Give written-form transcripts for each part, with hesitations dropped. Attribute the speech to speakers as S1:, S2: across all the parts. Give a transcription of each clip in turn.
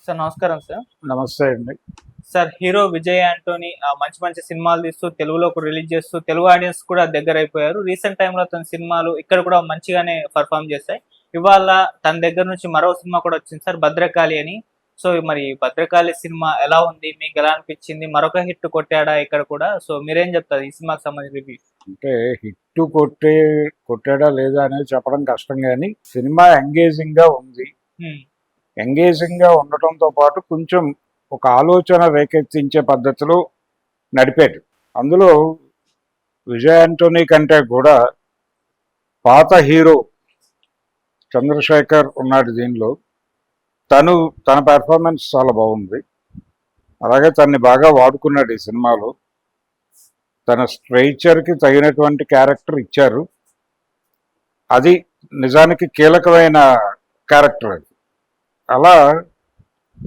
S1: Sir నమస్కారం sir.
S2: నమస్తే అండి.
S1: సార్ హీరో విజయ్ యాంటోనీ మంచి మంచి సినిమాలు తీస్తూ తెలుగులోకి రిలీజ్ చేస్తూ తెలుగు ఆడియన్స్ కూడా దగ్గరైపోయారు. రీసెంట్ టైమ్‌లో తన సినిమాలు ఇక్కడ కూడా మంచిగానే పెర్ఫార్మ్ చేశాయి. ఇవాళ తన దగ్గర నుంచి మరో సినిమా కూడా వచ్చింది సార్ 'భద్రకాళి' అని. సో మరి 'భద్రకాళి' సినిమా ఎలా ఉంది? మీకెలా అనిపించింది? మరొక హిట్ కొట్టాడా ఇక్కడ కూడా? సో మీరేం చెప్తారు ఈ సినిమాకి సంబంధించి రివ్యూ?
S2: అంటే హిట్టు కొట్టాడా లేదా అనేది చెప్పడం కష్టం గానీ, సినిమా ఎంగేజింగ్‌గా ఉంది.
S1: హ్మ్.
S2: ఎంగేజింగ్‌గా ఉండటంతో పాటు కొంచెం ఒక ఆలోచన రేకెత్తించే పద్ధతిలో నడిపాడు. అందులో విజయ్ యాంటోనీ కంటే కూడా పాత హీరో చంద్రశేఖర్ ఉన్నాడు దీనిలో. తన పెర్ఫార్మెన్స్ చాలా బాగుంది. అలాగే తనని బాగా వాడుకున్నాడు ఈ సినిమాలో. తన స్ట్రెయిచర్‌కి తగినటువంటి క్యారెక్టర్ ఇచ్చారు. అది నిజానికి కీలకమైన క్యారెక్టర్ అది. అలా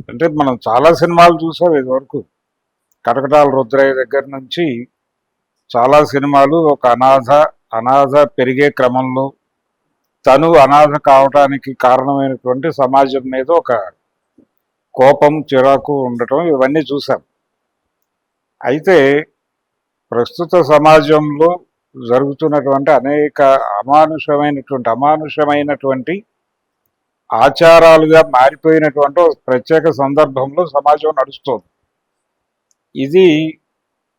S2: అంటే మనం చాలా సినిమాలు చూసాం ఇదివరకు. కటకటాల రుద్రయ్య దగ్గర నుంచి చాలా సినిమాలు ఒక అనాథ పెరిగే క్రమంలో తను అనాథ కావడానికి కారణమైనటువంటి సమాజం మీద ఒక కోపం, చిరాకు ఉండటం ఇవన్నీ చూసాం. అయితే ప్రస్తుత సమాజంలో జరుగుతున్నటువంటి అనేక అమానుషమైనటువంటి ఆచారాలుగా మారిపోయినటువంటి ఒక ప్రత్యేక సందర్భంలో సమాజం నడుస్తుంది. ఇది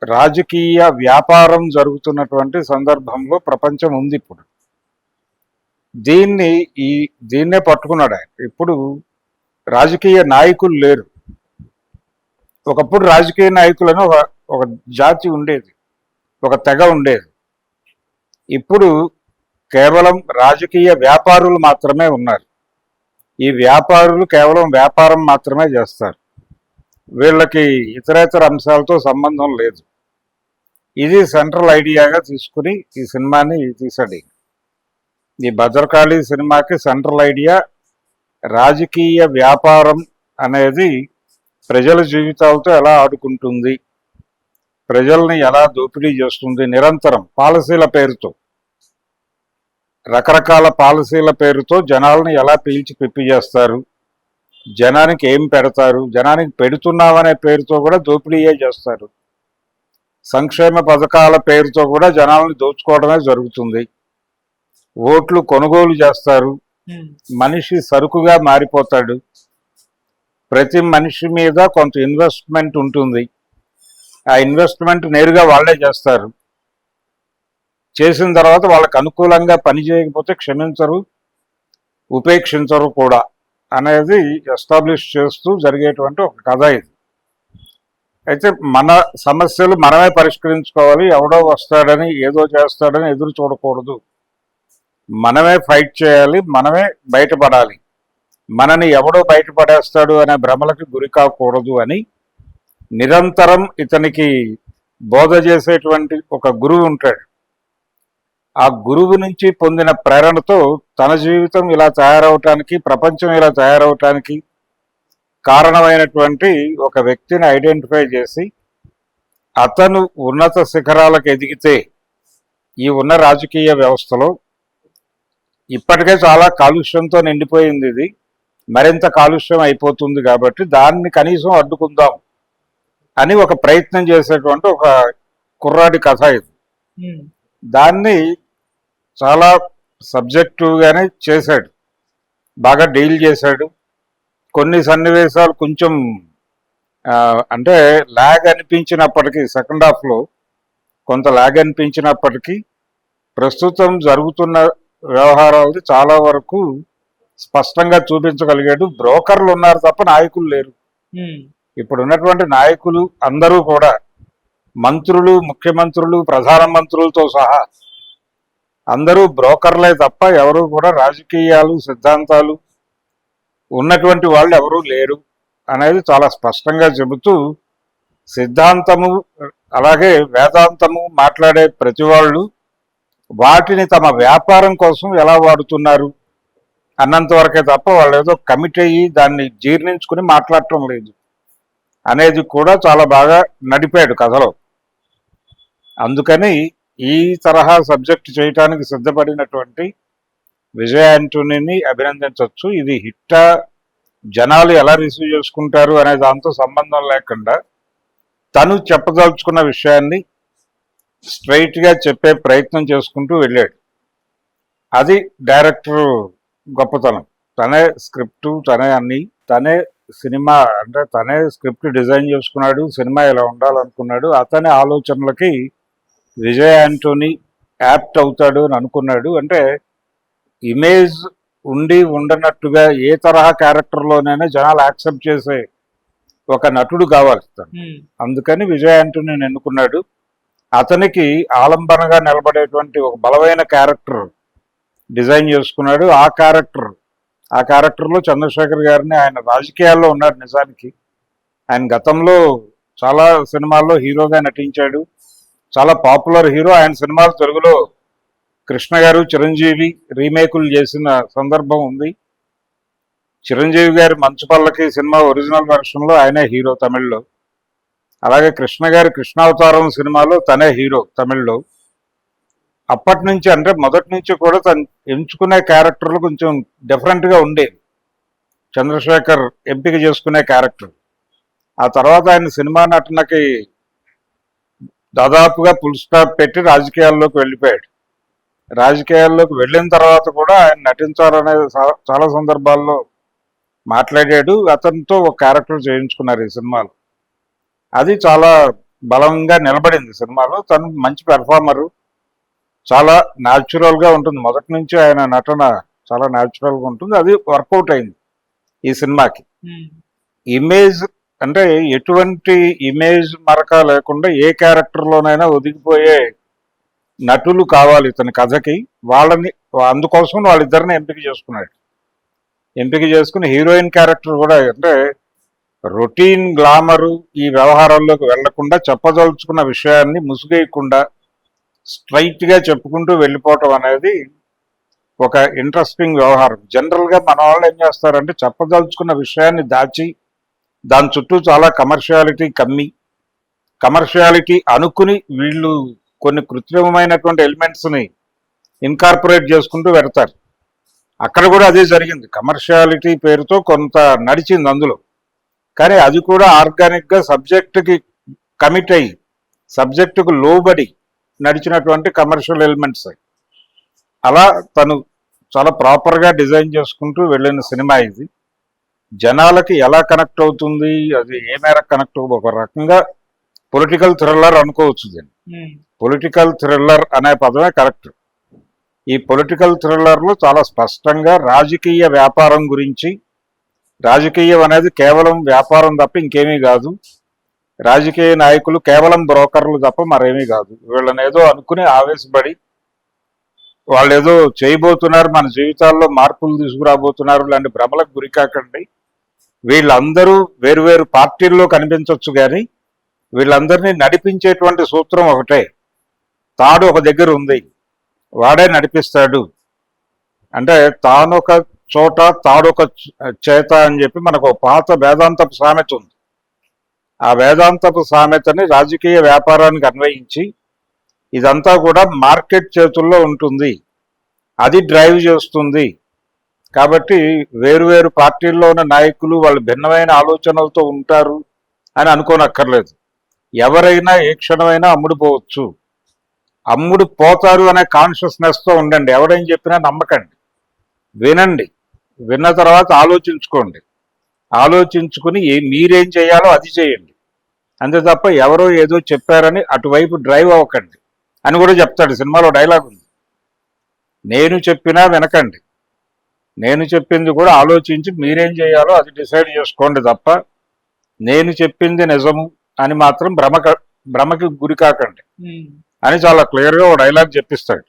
S2: రాజకీయ వ్యాపారం జరుగుతున్నటువంటి సందర్భంలో ప్రపంచం ఉంది ఇప్పుడు. దీన్నే పట్టుకున్నాడు ఆయన. ఇప్పుడు రాజకీయ నాయకులు లేరు. ఒకప్పుడు రాజకీయ నాయకులను ఒక జాతి ఉండేది, ఒక తెగ ఉండేది. ఇప్పుడు కేవలం రాజకీయ వ్యాపారులు మాత్రమే ఉన్నారు. ఈ వ్యాపారులు కేవలం వ్యాపారం మాత్రమే చేస్తారు. వీళ్ళకి ఇతరేతర అంశాలతో సంబంధం లేదు. ఇది సెంట్రల్ ఐడియాగా తీసుకుని ఈ సినిమాని తీశాడు. ఈ భద్రకాళి సినిమాకి సెంట్రల్ ఐడియా రాజకీయ వ్యాపారం అనేది ప్రజల జీవితాలతో ఎలా ఆడుకుంటుంది, ప్రజల్ని ఎలా దోపిడీ చేస్తుంది, నిరంతరం పాలసీల పేరుతో, రకరకాల పాలసీల పేరుతో జనాల్ని ఎలా పీల్చి పిప్పి చేస్తారు, జనానికి ఏం పెడతారు, జనానికి పెడుతున్నామనే పేరుతో కూడా దోపిడీయే చేస్తారు, సంక్షేమ పథకాల పేరుతో కూడా జనాల్ని దోచుకోవడమే జరుగుతుంది, ఓట్లు కొనుగోలు చేస్తారు, మనిషి సరుకుగా మారిపోతాడు, ప్రతి మనిషి మీద కొంత ఇన్వెస్ట్మెంట్ ఉంటుంది, ఆ ఇన్వెస్ట్మెంట్ నేరుగా వాళ్ళే చేస్తారు, చేసిన తర్వాత వాళ్ళకు అనుకూలంగా పని చేయకపోతే క్షమించరు, ఉపేక్షించరు కూడా అనేది ఎస్టాబ్లిష్ చేస్తూ జరిగేటువంటి ఒక కథ ఇది. అయితే మన సమస్యలు మనమే పరిష్కరించుకోవాలి. ఎవడో వస్తాడని ఏదో చేస్తాడని ఎదురు చూడకూడదు. మనమే ఫైట్ చేయాలి, మనమే బయటపడాలి. మనని ఎవడో బయటపడేస్తాడు అనే భ్రమలకి గురి కాకూడదు అని నిరంతరం ఇతనికి బోధ చేసేటువంటి ఒక గురువు ఉంటాడు. ఆ గురువు నుంచి పొందిన ప్రేరణతో తన జీవితం ఇలా తయారవటానికి, ప్రపంచం ఇలా తయారవటానికి కారణమైనటువంటి ఒక వ్యక్తిని ఐడెంటిఫై చేసి అతను ఉన్నత శిఖరాలకు ఎదిగితే ఈ ఉన్న రాజకీయ వ్యవస్థలో ఇప్పటికే చాలా కాలుష్యంతో నిండిపోయింది, ఇది మరింత కాలుష్యం అయిపోతుంది కాబట్టి దాన్ని కనీసం అడ్డుకుందాం అని ఒక ప్రయత్నం చేసేటువంటి ఒక కుర్రాడి కథ ఇది. దాన్ని చాలా సబ్జెక్టివ్గానే చేశాడు, బాగా డీల్ చేశాడు. కొన్ని సన్నివేశాలు కొంచెం అంటే ల్యాగ్ అనిపించినప్పటికీ, సెకండ్ హాఫ్లో కొంత ల్యాగ్ అనిపించినప్పటికీ ప్రస్తుతం జరుగుతున్న వ్యవహారాలు చాలా వరకు స్పష్టంగా చూపించగలిగాడు. బ్రోకర్లు ఉన్నారు తప్ప నాయకులు లేరు. ఇప్పుడు ఉన్నటువంటి నాయకులు అందరూ కూడా మంత్రులు, ముఖ్యమంత్రులు, ప్రధానమంత్రులతో సహా అందరూ బ్రోకర్లే తప్ప ఎవరు కూడా రాజకీయాలు, సిద్ధాంతాలు ఉన్నటువంటి వాళ్ళు ఎవరూ లేరు అనేది చాలా స్పష్టంగా చెబుతూ, సిద్ధాంతము అలాగే వేదాంతము మాట్లాడే ప్రతి వాళ్ళు వాటిని తమ వ్యాపారం కోసం ఎలా వాడుతున్నారు అన్నంత వరకే తప్ప వాళ్ళు ఏదో కమిట్ అయ్యి దాన్ని జీర్ణించుకుని మాట్లాడటం లేదు అనేది కూడా చాలా బాగా నడిపాడు కథలో. అందుకని ఈ తరహా సబ్జెక్ట్ చేయటానికి సిద్ధపడినటువంటి విజయ్ యాంటోనీని అభినందించవచ్చు. ఇది హిట్టా జనాలు ఎలా రిసీవ్ చేసుకుంటారు అనే దాంతో సంబంధం లేకుండా తను చెప్పదలుచుకున్న విషయాన్ని స్ట్రైట్గా చెప్పే ప్రయత్నం చేసుకుంటూ వెళ్ళాడు. అది డైరెక్టర్ గొప్పతనం. తనే స్క్రిప్టు, తనే అన్ని, తనే సినిమా అంటే తనే స్క్రిప్ట్ డిజైన్ చేసుకున్నాడు, సినిమా ఇలా ఉండాలనుకున్నాడు. అతని ఆలోచనలకి విజయ్ యాంటోనీ యాప్ట్ అవుతాడు అని అనుకున్నాడు. అంటే ఇమేజ్ ఉండి ఉండనట్టుగా ఏ తరహా క్యారెక్టర్లోనైనా జనాలు యాక్సెప్ట్ చేసే ఒక నటుడు కావాలి తను. అందుకని విజయ్ యాంటోనీని ఎన్నుకున్నాడు. అతనికి ఆలంబనగా నిలబడేటువంటి ఒక బలమైన క్యారెక్టర్ డిజైన్ చేసుకున్నాడు. ఆ క్యారెక్టర్లో చంద్రశేఖర్ గారిని, ఆయన రాజకీయాల్లో ఉన్నాడు నిజానికి. ఆయన గతంలో చాలా సినిమాల్లో హీరోగా నటించాడు, చాలా పాపులర్ హీరో. ఆయన సినిమాలు తెలుగులో కృష్ణ గారు, చిరంజీవి రీమేకులు చేసిన సందర్భం ఉంది. చిరంజీవి గారి మంచు పల్లకి సినిమా ఒరిజినల్ వెర్షన్లో ఆయనే హీరో తమిళ్లో. అలాగే కృష్ణ గారి కృష్ణావతారం సినిమాలో తనే హీరో తమిళ్లో. అప్పటి నుంచి అంటే మొదటి నుంచి కూడా తను ఎంచుకునే క్యారెక్టర్లు కొంచెం డిఫరెంట్గా ఉండేవి, చంద్రశేఖర్ ఎంపిక చేసుకునే క్యారెక్టర్. ఆ తర్వాత ఆయన సినిమా నటనకి దాదాపుగా ఫుల్ స్టాప్ పెట్టి రాజకీయాల్లోకి వెళ్ళిపోయాడు. రాజకీయాల్లోకి వెళ్ళిన తర్వాత కూడా ఆయన నటించాలనే చాలా సందర్భాల్లో మాట్లాడాడు. అతనితో ఒక క్యారెక్టర్ చేయించుకున్నారు ఈ సినిమాలో. అది చాలా బలంగా నిలబడింది సినిమాలో. తను మంచి పెర్ఫార్మరు, చాలా న్యాచురల్గా ఉంటుంది. మొదటి నుంచి ఆయన నటన చాలా న్యాచురల్గా ఉంటుంది. అది వర్కౌట్ అయింది ఈ సినిమాకి. ఇమేజ్ అంటే ఎటువంటి ఇమేజ్ మరక లేకుండా ఏ క్యారెక్టర్లోనైనా ఒదిగిపోయే నటులు కావాలి ఇతని కథకి. వాళ్ళని అందుకోసం వాళ్ళిద్దరిని ఎంపిక చేసుకున్నాడు. ఎంపిక చేసుకుని హీరోయిన్ క్యారెక్టర్ కూడా అంటే రొటీన్ గ్లామరు ఈ వ్యవహారాల్లోకి వెళ్లకుండా చెప్పదలుచుకున్న విషయాన్ని ముసుగేయకుండా స్ట్రైట్గా చెప్పుకుంటూ వెళ్ళిపోవటం అనేది ఒక ఇంట్రెస్టింగ్ వ్యవహారం. జనరల్గా మన వాళ్ళు ఏం చేస్తారంటే చెప్పదలుచుకున్న విషయాన్ని దాచి దాని చుట్టూ చాలా కమర్షియాలిటీ అనుకుని వీళ్ళు కొన్ని కృత్రిమమైనటువంటి ఎలిమెంట్స్ని ఇన్కార్పొరేట్ చేసుకుంటూ పెడతారు. అక్కడ కూడా అదే జరిగింది. కమర్షియాలిటీ పేరుతో కొంత నడిచింది అందులో, కానీ అది కూడా ఆర్గానిక్గా సబ్జెక్టుకి కమిట్ అయ్యి సబ్జెక్టుకు లోబడి నడిచినటువంటి కమర్షియల్ ఎలిమెంట్స్. అలా తను చాలా ప్రాపర్గా డిజైన్ చేసుకుంటూ వెళ్ళిన సినిమా ఇది. జనాలకి ఎలా కనెక్ట్ అవుతుంది, అది ఏ మేరకు కనెక్ట్ అవుతుంది, ఒక రకంగా పొలిటికల్ థ్రిల్లర్ అనుకోవచ్చు దీన్ని. పొలిటికల్ థ్రిల్లర్ అనే పదమే కరెక్ట్. ఈ పొలిటికల్ థ్రిల్లర్లో చాలా స్పష్టంగా రాజకీయ వ్యాపారం గురించి, రాజకీయం అనేది కేవలం వ్యాపారం తప్ప ఇంకేమీ కాదు, రాజకీయ నాయకులు కేవలం బ్రోకర్లు తప్ప మరేమీ కాదు, వీళ్ళని ఏదో అనుకుని ఆవేశపడి వాళ్ళు ఏదో చేయబోతున్నారు, మన జీవితాల్లో మార్పులు తీసుకురాబోతున్నారు లాంటి భ్రమలకు గురికాకండి. వీళ్ళందరూ వేరువేరు పార్టీల్లో కనిపించవచ్చు, కానీ వీళ్ళందరినీ నడిపించేటువంటి సూత్రం ఒకటే. తాడు ఒక దగ్గర ఉంది, వాడే నడిపిస్తాడు. అంటే తానొక చోట తాడొక చేత అని చెప్పి మనకు పాత వేదాంతపు సామెత ఉంది. ఆ వేదాంతపు సామెతని రాజకీయ వ్యాపారానికి అన్వయించి ఇదంతా కూడా మార్కెట్ చేతుల్లో ఉంటుంది, అది డ్రైవ్ చేస్తుంది. కాబట్టి వేరువేరు పార్టీల్లో ఉన్న నాయకులు వాళ్ళు భిన్నమైన ఆలోచనలతో ఉంటారు అని అనుకోనక్కర్లేదు. ఎవరైనా ఏ క్షణమైనా అమ్ముడుపోవచ్చు, అమ్ముడు పోతారు అనే కాన్షియస్నెస్తో ఉండండి. ఎవరేం చెప్పినా నమ్మకండి, వినండి, విన్న తర్వాత ఆలోచించుకోండి, ఆలోచించుకుని మీరేం చేయాలో అది చేయండి. అంతే తప్ప ఎవరో ఏదో చెప్పారని అటువైపు డ్రైవ్ అవ్వకండి అని కూడా చెప్తాడు. సినిమాలో డైలాగ్ ఉంది, నేను చెప్పినా వినకండి, నేను చెప్పింది కూడా ఆలోచించి మీరేం చేయాలో అది డిసైడ్ చేసుకోండి తప్ప నేను చెప్పింది నిజము అని మాత్రం భ్రమకి గురి కాకండి అని చాలా క్లియర్గా ఒక డైలాగ్ చెప్పిస్తాడు.